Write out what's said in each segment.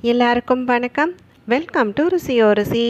எல்லாருக்கும் வணக்கம். Welcome to Rusiyorusi.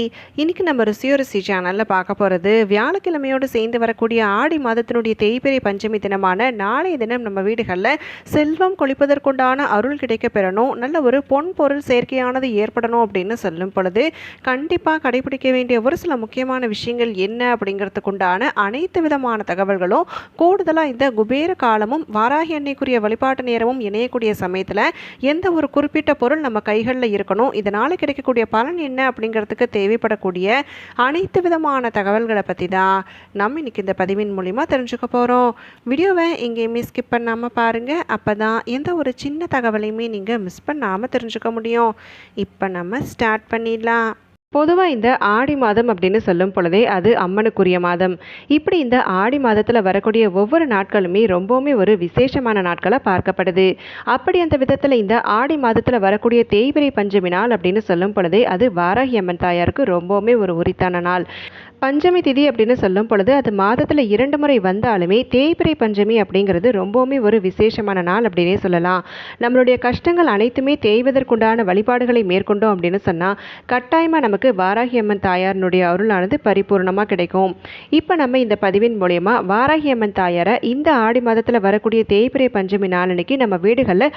இன்றைக்கி நம்ம ருசியோரிசி சேனலில் பார்க்க போகிறது வியாழக்கிழமையோடு சேர்ந்து வரக்கூடிய ஆடி மாதத்தினுடைய தேய்பிறை பஞ்சமி தினமான நாளைய தினம் நம்ம வீடுகளில் செல்வம் கொழிப்பதற்குண்டான அருள் கிடைக்க பெறணும், நல்ல ஒரு பொன் பொருள் சேர்க்கையானது ஏற்படணும் அப்படின்னு சொல்லும் பொழுது கண்டிப்பாக கடைபிடிக்க வேண்டிய ஒரு சில முக்கியமான விஷயங்கள் என்ன அப்படிங்கிறதுக்குண்டான அனைத்து விதமான தகவல்களும் கூடுதலாக இந்த குபேர காலமும் வாராகி அன்னைக்குரிய வழிபாட்டு நேரமும் இணையக்கூடிய சமயத்தில் எந்த ஒரு குறிப்பிட்ட பொருள் நம்ம கைகளில் இருக்கணும், இதனால் கிடைக்கக்கூடிய பலன் என்ன அப்படிங்கிறதுக்கு தேவைப்படக்கூடிய அனைத்து விதமான தகவல்களை பற்றி தான் நம்ம இன்னைக்கு இந்த பதிவின் மூலிமா தெரிஞ்சுக்க போகிறோம். வீடியோவை எங்கேயுமே ஸ்கிப் பண்ணாமல் பாருங்கள், அப்போ தான் எந்த ஒரு சின்ன தகவலையுமே நீங்கள் மிஸ் பண்ணாமல் தெரிஞ்சுக்க முடியும். இப்போ நம்ம ஸ்டார்ட் பண்ணிடலாம். பொதுவாக இந்த ஆடி மாதம் அப்படின்னு சொல்லும் பொழுதே அது அம்மனுக்குரிய மாதம். இப்படி இந்த ஆடி மாதத்தில் வரக்கூடிய ஒவ்வொரு நாட்களுமே ரொம்பவுமே ஒரு விசேஷமான நாட்களாக பார்க்கப்படுது. அப்படி அந்த விதத்தில் இந்த ஆடி மாதத்தில் வரக்கூடிய தேய்பிறை பஞ்சமி நாள் அப்படின்னு சொல்லும் பொழுதே அது வாராகி அம்மன் தாயாருக்கு ரொம்பவுமே ஒரு உரித்தான நாள். பஞ்சமி திதி அப்படின்னு சொல்லும் பொழுது அது மாதத்தில் 2 முறை வந்தாலுமே தேய்பிறை பஞ்சமி அப்படிங்கிறது ரொம்பவுமே ஒரு விசேஷமான நாள் அப்படின்னே சொல்லலாம். நம்மளுடைய கஷ்டங்கள் அனைத்துமே தேய்வதற்குண்டான வழிபாடுகளை மேற்கொண்டோம் அப்படின்னு சொன்னால் கட்டாயமாக நமக்கு வாராகி அம்மன் தாயாரினுடைய அருளானது பரிபூர்ணமாக கிடைக்கும். இப்போ நம்ம இந்த பதிவின் மூலயமா வாராகி அம்மன் தாயாரை இந்த ஆடி மாதத்தில் வரக்கூடிய தேய்பிறை பஞ்சமி நாளன்னைக்கு நம்ம வீடுகளில்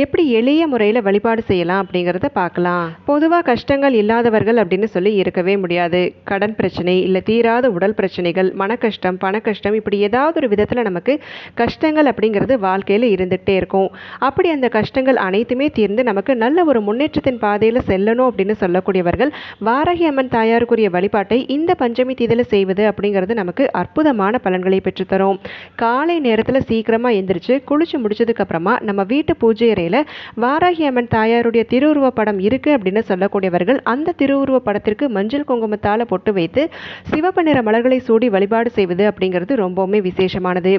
எப்படி எளிய முறையில் வழிபாடு செய்யலாம் அப்படிங்கிறத பார்க்கலாம். பொதுவாக கஷ்டங்கள் இல்லாதவர்கள் அப்படின்னு சொல்லி இருக்கவே முடியாது. கடன் பிரச்சனை, இல்லை தீராத உடல் பிரச்சனைகள், மன கஷ்டம், பண கஷ்டம், இப்படி ஏதாவது ஒரு விதத்தில் நமக்கு கஷ்டங்கள் அப்படிங்கிறது வாழ்க்கையில் இருந்துகிட்டே இருக்கும். அப்படி அந்த கஷ்டங்கள் அனைத்துமே தீர்ந்து நமக்கு நல்ல ஒரு முன்னேற்றத்தின் பாதையில் செல்லணும் அப்படின்னு சொல்லக்கூடியவர்கள் வாராகி அம்மன் தாயாருக்குரிய வழிபாட்டை இந்த பஞ்சமி தீதியில் செய்வது அப்படிங்கிறது நமக்கு அற்புதமான பலன்களை பெற்றுத்தரும். காலை நேரத்தில் சீக்கிரமாக எந்திரிச்சு குளிச்சு முடிச்சதுக்கு அப்புறமா நம்ம வீட்டு பூஜை அறையில் வாராகி அம்மன் தாயாருடைய திருவுருவ படம் இருக்குது அப்படின்னு சொல்லக்கூடியவர்கள் அந்த திருவுருவ படத்திற்கு மஞ்சள் குங்குமத்தால் பொட்டு வைத்து சிவப்பு நிற மலர்களை சூடி வழிபாடு செய்வது அப்படிங்கிறது ரொம்பவுமே விசேஷமானது.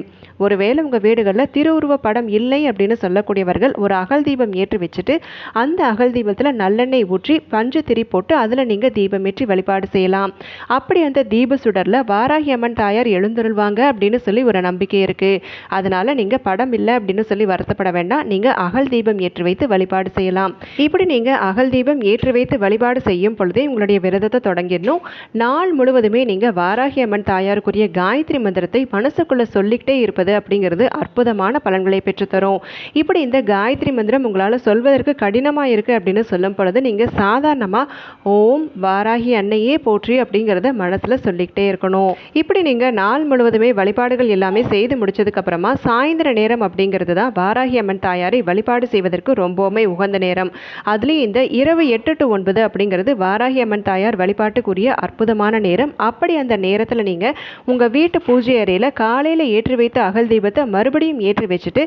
ஒருவேளை உங்கள் வீடுகளில் திருவுருவ படம் இல்லை அப்படின்னு சொல்லக்கூடியவர்கள் ஒரு அகல் தீபம் ஏற்றி வச்சுட்டு அந்த அகல் தீபத்தில் நல்லெண்ணெய் ஊற்றி பஞ்சு திரி போட்டு அதில் நீங்கள் தீபம் ஏற்றி வழிபாடு செய்யலாம். அப்படி அந்த தீப சுடரில் வாராகி அம்மன் தாயார் எழுந்தருள்வாங்க அப்படின்னு சொல்லி ஒரு நம்பிக்கை இருக்குது. அதனால் நீங்கள் படம் இல்லை அப்படின்னு சொல்லி வருத்தப்பட வேண்டாம், நீங்கள் அகல் தீபம் ஏற்றி வைத்து வழிபாடு செய்யலாம். இப்படி நீங்கள் அகல் தீபம் ஏற்றி வைத்து வழிபாடு செய்யும் பொழுதே உங்களுடைய விரதத்தை தொடங்கிடணும். நாள் முழுவதுமே நீங்கள் வாராகி அம்மன் தாயாருக்குரிய காயத்ரி மந்திரத்தை மனசுக்குள்ளே சொல்லிக்கிட்டே இருப்பது அப்படிங்கிறது அற்புதமான பலன்களை பெற்றுத்தரும். இப்படி இந்த காயத்ரி மந்திரம் உங்களால் சொல்வதற்கு கடினமாக இருக்குது அப்படின்னு சொல்லும் பொழுது நீங்கள் சாதாரணமாக ஓம் வாராகி அன்னையே போற்றி அப்படிங்கிறத மனசில் சொல்லிக்கிட்டே இருக்கணும். இப்படி நீங்கள் நாள் முழுவதுமே வழிபாடுகள் எல்லாமே செய்து முடிச்சதுக்கப்புறமா சாயந்தர நேரம் அப்படிங்கிறது தான் வாராகி அம்மன் தாயாரை வழிபாடு செய்வதற்கு ரொம்பவுமே உகந்த நேரம். அதுலேயும் இந்த இரவு 8 to 9 அப்படிங்கிறது வாராகி அம்மன் தாயார் வழிபாட்டுக்குரிய அற்புதமான நேரம். அப்படி அந்த நேரத்தில் நீங்கள் உங்கள் வீட்டு பூஜை அறையில் காலையில் ஏற்றி வைத்த அகல் தீபத்தை மறுபடியும் ஏற்றி வச்சுட்டு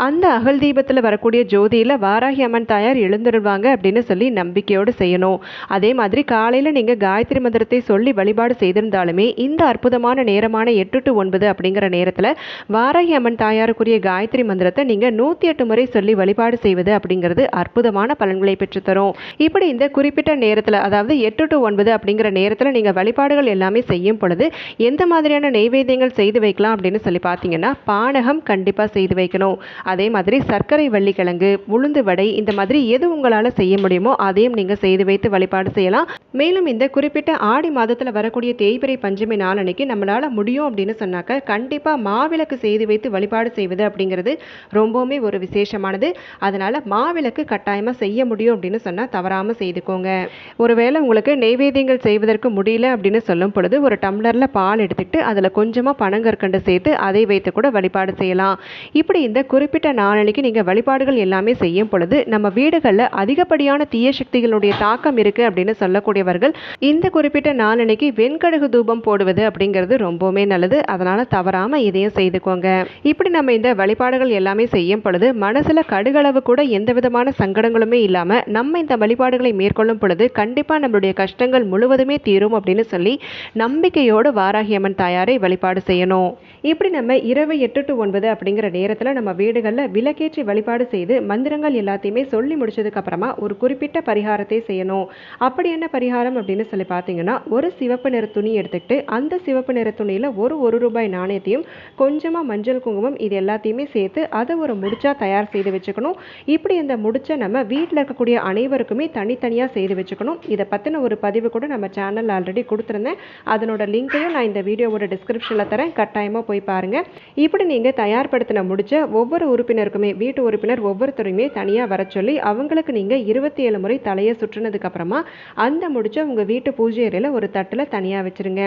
அந்த அகல் தீபத்தில் வரக்கூடிய ஜோதியில் வாராகி அம்மன் தாயார் எழுந்துருவாங்க அப்படின்னு சொல்லி நம்பிக்கையோடு செய்யணும். அதே மாதிரி காலையில் நீங்கள் காயத்ரி மந்திரத்தை சொல்லி வழிபாடு செய்திருந்தாலுமே இந்த அற்புதமான நேரமான 8 to 9 அப்படிங்கிற நேரத்தில் வாராகி அம்மன் தாயாருக்குரிய காயத்ரி மந்திரத்தை நீங்கள் 108 முறை சொல்லி வழிபாடு செய்வது அப்படிங்கிறது அற்புதமான பலன்களை பெற்றுத்தரும். இப்படி இந்த குறிப்பிட்ட நேரத்தில், அதாவது 8 to 9 அப்படிங்கிற நேரத்தில் நீங்கள் வழிபாடுகள் எல்லாமே செய்யும் பொழுது எந்த மாதிரியான நெய்வேத்தியங்கள் செய்து வைக்கலாம் அப்படின்னு சொல்லி பார்த்தீங்கன்னா பானகம் கண்டிப்பாக செய்து வைக்கணும். அதே மாதிரி சர்க்கரை வள்ளிக்கிழங்கு, உளுந்து வடை, இந்த மாதிரி எது உங்களால் செய்ய முடியுமோ அதையும் நீங்கள் செய்து வைத்து வழிபாடு செய்யலாம். மேலும் இந்த குறிப்பிட்ட ஆடி மாதத்தில் வரக்கூடிய தேய்பிறை பஞ்சமி நாள் அன்னைக்கு நம்மளால் முடியும் அப்படின்னு சொன்னாக்க கண்டிப்பாக மாவிளக்கு செய்து வைத்து வழிபாடு செய்வது அப்படிங்கிறது ரொம்பவுமே ஒரு விசேஷமானது. அதனால் மாவிளக்கு கட்டாயமாக செய்ய முடியும் அப்படின்னு சொன்னால் தவறாமல் செய்துக்கோங்க. ஒருவேளை உங்களுக்கு நெய்வேத்தியங்கள் செய்வதற்கு முடியல அப்படின்னு சொல்லும் பொழுது ஒரு டம்ளரில் பால் எடுத்துக்கிட்டு அதில் கொஞ்சமாக பனங்கற்கண்டு சேர்த்து அதை வைத்து கூட வழிபாடு செய்யலாம். இப்படி இந்த குறிப்பிட்ட நாளன்னைக்கு நீங்கள் வழிபாடுகள் எல்லாமே செய்யும் பொழுது நம்ம வீடுகளில் அதிகப்படியான தீய சக்திகளுடைய தாக்கம் இருக்குது அப்படின்னு சொல்லக்கூடியவர்கள் இந்த குறிப்பிட்ட நாளன்னைக்கு வெண்கடுகு தூபம் போடுவது அப்படிங்கிறது ரொம்பவுமே நல்லது. அதனால் தவறாமல் இதையும் செய்துக்கோங்க. இப்படி நம்ம இந்த வழிபாடுகள் எல்லாமே செய்யும் பொழுது மனசில் கடுகளவு கூட எந்த விதமான சங்கடங்களுமே இல்லாமல் நம்ம இந்த வழிபாடுகளை மேற்கொள்ளும் பொழுது கண்டிப்பாக நம்மளுடைய கஷ்டங்கள் முழுவதுமே தீரும் அப்படின்னு சொல்லி நம்பிக்கையோடு வாராகி அம்மன் தாயாரை வழிபாடு செய்யணும். இப்படி நம்ம இரவு 8 to 9 அப்படிங்கிற நேரத்தில் நம்ம வீடுகளில் விளக்கேற்றி வழிபாடு செய்து மந்திரங்கள் எல்லாத்தையுமே சொல்லி முடிச்சதுக்கு அப்புறமா ஒரு குறிப்பிட்ட பரிகாரத்தை செய்யணும். அப்படி என்ன பரிகாரம் அப்படின்னு சொல்லி பார்த்தீங்கன்னா, ஒரு சிவப்பு நிற துணி எடுத்துக்கிட்டு அந்த சிவப்பு நிற துணியில் ஒரு ரூபாய் நாணயத்தையும் கொஞ்சமாக மஞ்சள் குங்குமம் இது எல்லாத்தையுமே சேர்த்து அதை ஒரு முடிச்சா தயார் செய்து வச்சுக்கணும். இப்படி இந்த முடிச்சை நம்ம வீட்டில் இருக்கக்கூடிய அனைவருக்குமே தனித்தனியாக செய்து வச்சுக்கணும். இதை பற்றின ஒரு பதிவு கூட நம்ம சேனல் ஆல்ரெடி கொடுத்துருந்தேன். அதனோட லிங்கையும் நான் இந்த வீடியோவோட டிஸ்கிரிப்ஷனில் தரேன், கட்டாயமாக போய் பாருங்கள். இப்படி நீங்கள் தயார்படுத்தின முடிச்ச ஒவ்வொரு உறுப்பினருக்குமே வீட்டு உறுப்பினர் ஒவ்வொருத்தரையுமே தனியாக வர சொல்லி அவங்களுக்கு நீங்கள் 27 முறை தலையை சுற்றினதுக்கு அப்புறமா அந்த முடிச்ச உங்கள் வீட்டு பூஜை அறையில் ஒரு தட்டில் தனியாக வச்சுருங்க.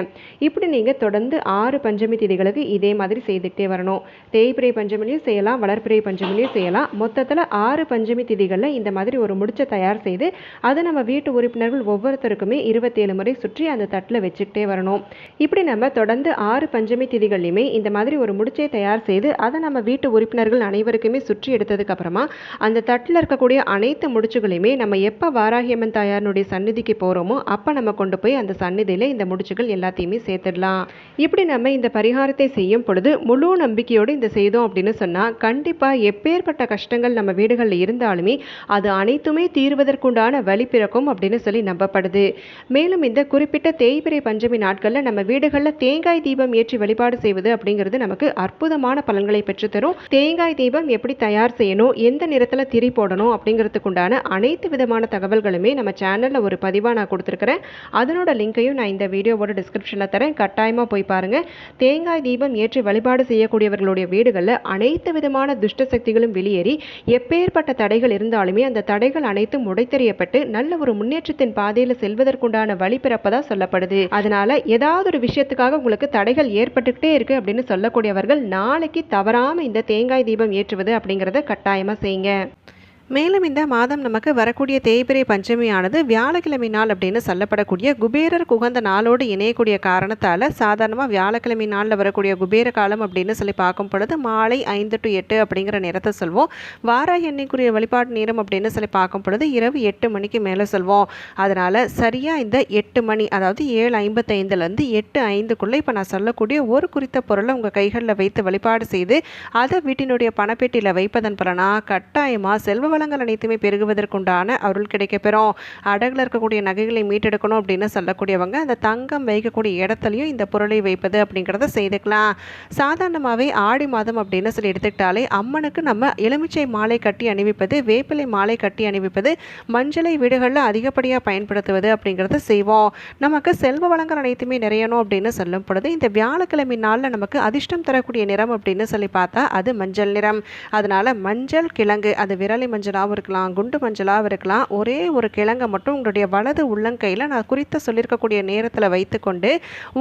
இப்படி நீங்கள் தொடர்ந்து 6 பஞ்சமி திதிகளுக்கு இதே மாதிரி செய்துக்கிட்டே வரணும். தேய்பிரை பஞ்சமிலையும் செய்யலாம், வளர்பிறை பஞ்சமிலையும் செய்யலாம். மொத்தத்தில் 6 பஞ்சமி திதிகளில் இந்த மாதிரி ஒரு முடிச்ச தயார் செய்து அதை நம்ம வீட்டு உறுப்பினர்கள் ஒவ்வொருத்தருக்குமே 27 முறை சுற்றி அந்த தட்டில் வச்சுக்கிட்டே வரணும். இப்படி நம்ம தொடர்ந்து 6 பஞ்சமி திதிகள்லையுமே இந்த மாதிரி ஒரு முடிச்சை தயார் செய்து அதை நம்ம வீட்டு உறுப்பினர்கள் அனைவருக்குமே சுற்றி எடுத்ததுக்கு அப்புறமா அந்த தட்டில் இருக்கக்கூடிய அனைத்து முடிச்சுகளையுமே நம்ம எப்போ வாராகி அம்மன் தாயாருடைய சந்நிதிக்கு போகிறோமோ அப்போ நம்ம கொண்டு போய் அந்த சந்நிதியில் இந்த முடிச்சுகள் எல்லாத்தையுமே சேர்த்துடலாம். இப்படி நம்ம இந்த பரிகாரத்தை செய்யும் பொழுது முழு நம்பிக்கையோடு இந்த செய்தோம் அப்படின்னு சொன்னால் கண்டிப்பாக எப்பேற்பட்ட கஷ்டங்கள் நம்ம வீடுகளில் இருந்தாலுமே அது அனைத்துமே தீர்வதற்குண்டான வழி பிறக்கும் அப்படின்னு சொல்லி நம்பப்படுது. மேலும் இந்த குறிப்பிட்ட தேய்பிறை பஞ்சமி நாட்களில் நம்ம வீடுகளில் தேங்காய் தீபம் ஏற்றி வழிபாடு செய்வது அப்படிங்கிறது நமக்கு அற்புதமான பலன்களை பெற்றுத்தரும். தேங்காய் தீபம் எப்படி தயார் செய்யணும், எந்த நிறத்தில் திரி போடணும் அப்படிங்கிறதுக்குண்டான அனைத்து விதமான தகவல்களுமே நம்ம சேனலில் ஒரு பதிவாக நான் கொடுத்துருக்கிறேன். அதனோட லிங்கையும் நான் இந்த வீடியோவோட டிஸ்கிரிப்ஷனில் தரேன், கட்டாயமாக போய் பாருங்கள். தேங்காய் தீபம் ஏற்றி வழிபாடு செய்யக்கூடியவர்களுடைய வீடுகளில் அனைத்து விதமான துஷ்ட சக்திகளும் வெளியேறி எப்பேற்பட்ட தடைகள் இருந்தாலுமே அந்த தடைகள் அனைத்தும் உடைத்தெறியப்பட்டு நல்ல ஒரு முன்னேற்றத்தின் பாதையில் செல்வதற்குண்டான வழி பிறப்பதாக சொல்லப்படுது. அதனால ஏதாவது ஒரு விஷயத்துக்காக உங்களுக்கு தடைகள் ஏற்பட்டுக்கிட்டே இருக்கு அப்படின்னு சொல்லக்கூடியவர்கள் நாளைக்கு தவறாமல் இந்த தேங்காய் தீபம் ஏற்றுவது அப்படிங்கிறத கட்டாயமாக செய்யுங்க. மேலும் இந்த மாதம் நமக்கு வரக்கூடிய தேய்பிறை பஞ்சமியானது வியாழக்கிழமை நாள் அப்படின்னு சொல்லப்படக்கூடிய குபேரர் குகந்த நாளோடு இணையக்கூடிய காரணத்தால் சாதாரணமாக வியாழக்கிழமை நாளில் வரக்கூடிய குபேர காலம் அப்படின்னு சொல்லி பார்க்கும் பொழுது மாலை 5 to 8 அப்படிங்கிற நேரத்தை சொல்வோம். வாராகி எண்ணிக்குரிய வழிபாடு நேரம் அப்படின்னு சொல்லி பார்க்கும் பொழுது இரவு 8 மணிக்கு மேலே சொல்வோம். அதனால் சரியாக இந்த 8 மணி அதாவது 7:55 8:05 இப்போ நான் சொல்லக்கூடிய ஒரு குறித்த பொருளை உங்கள் கைகளில் வைத்து வழிபாடு செய்து அதை வீட்டினுடைய பணப்பெட்டியில் வைப்பதன் பலனாக கட்டாயமாக செல்வ வளங்கள் அனைத்துமே பெருகுவதற்குண்டான அருள் கிடைக்கப்பெறும். அடகில் இருக்கக்கூடிய நகைகளை மீட்டெடுக்கணும் அப்படின்னு சொல்லக்கூடியவங்க அந்த தங்கம் வைக்கக்கூடிய இடத்துலையும் இந்த பொருளை வைப்பது அப்படிங்கிறத செய்துக்கலாம். சாதாரணமாகவே ஆடி மாதம் அப்படின்னு சொல்லி எடுத்துக்கிட்டாலே அம்மனுக்கு நம்ம எலுமிச்சை மாலை கட்டி அணிவிப்பது, வேப்பிலை மாலை கட்டி அணிவிப்பது, மஞ்சளை வீடுகளில் அதிகப்படியாக பயன்படுத்துவது அப்படிங்கிறத செய்வோம். நமக்கு செல்வ வளங்கள் அனைத்துமே நிறையணும் அப்படின்னு சொல்லும் பொழுது இந்த வியாழக்கிழமை நாளில் நமக்கு அதிர்ஷ்டம் தரக்கூடிய நிறம் அப்படின்னு சொல்லி பார்த்தா அது மஞ்சள் நிறம். அதனால மஞ்சள் கிழங்கு, அது விரலை மஞ்சளாகவும் இருக்கலாம், குண்டு மஞ்சளாகவும் இருக்கலாம், ஒரே ஒரு கிழங்கை மட்டும் உங்களுடைய வலது உள்ளங்கையில் நான் குறித்த சொல்லியிருக்கக்கூடிய நேரத்தில் வைத்துக்கொண்டு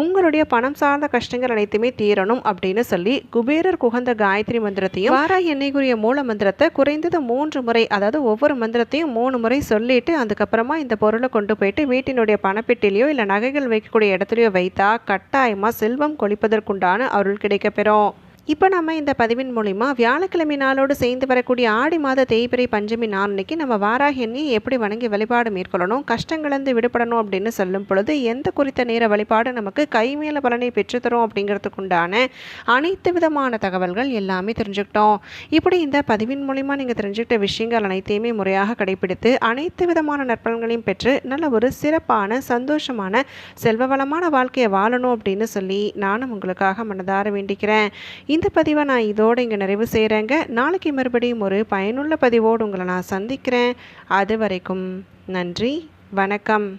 உங்களுடைய பணம் சார்ந்த கஷ்டங்கள் அனைத்துமே தீரணும் அப்படின்னு சொல்லி குபேரர் குகந்த காயத்ரி மந்திரத்தையும் வாராகி எண்ணெய்க்குரிய மூல மந்திரத்தை குறைந்தது 3 முறை, அதாவது ஒவ்வொரு மந்திரத்தையும் 3 முறை சொல்லிட்டு அதுக்கப்புறமா இந்த பொருளை கொண்டு போயிட்டு வீட்டினுடைய பணப்பெட்டிலையோ இல்லை நகைகள் வைக்கக்கூடிய இடத்துலையோ வைத்தா கட்டாயமாக செல்வம் கொளிப்பதற்குண்டான அருள் கிடைக்கப்பெறும். இப்போ நம்ம இந்த பதிவின் மூலிமா வியாழக்கிழமை நாளோடு சேர்ந்து வரக்கூடிய ஆடி மாத தேய்பிறை பஞ்சமி நாளைக்கு நம்ம வாராகி எண்ணியை எப்படி வணங்கி வழிபாடு மேற்கொள்ளணும், கஷ்டங்கள்ந்து விடுபடணும் அப்படின்னு சொல்லும் பொழுது எந்த குறித்த நேர வழிபாடு நமக்கு கைமேல பலனை பெற்றுத்தரும் அப்படிங்கிறதுக்குண்டான அனைத்து விதமான தகவல்கள் எல்லாமே தெரிஞ்சுக்கிட்டோம். இப்படி இந்த பதிவின் மூலிமா நீங்கள் தெரிஞ்சுக்கிட்ட விஷயங்கள் அனைத்தையுமே முறையாக கடைபிடித்து அனைத்து விதமான நற்பலன்களையும் பெற்று நல்ல ஒரு சிறப்பான சந்தோஷமான செல்வ வளமான வாழ்க்கையை வாழணும் அப்படின்னு சொல்லி நானும் உங்களுக்காக மனதார வேண்டிக்கிறேன். இந்த பதிவை நான் இதோடு இங்கே நிறைவு செய்கிறேங்க. நாளைக்கு மறுபடியும் ஒரு பயனுள்ள பதிவோடு உங்களை நான் சந்திக்கிறேன். அது வரைக்கும் நன்றி, வணக்கம்.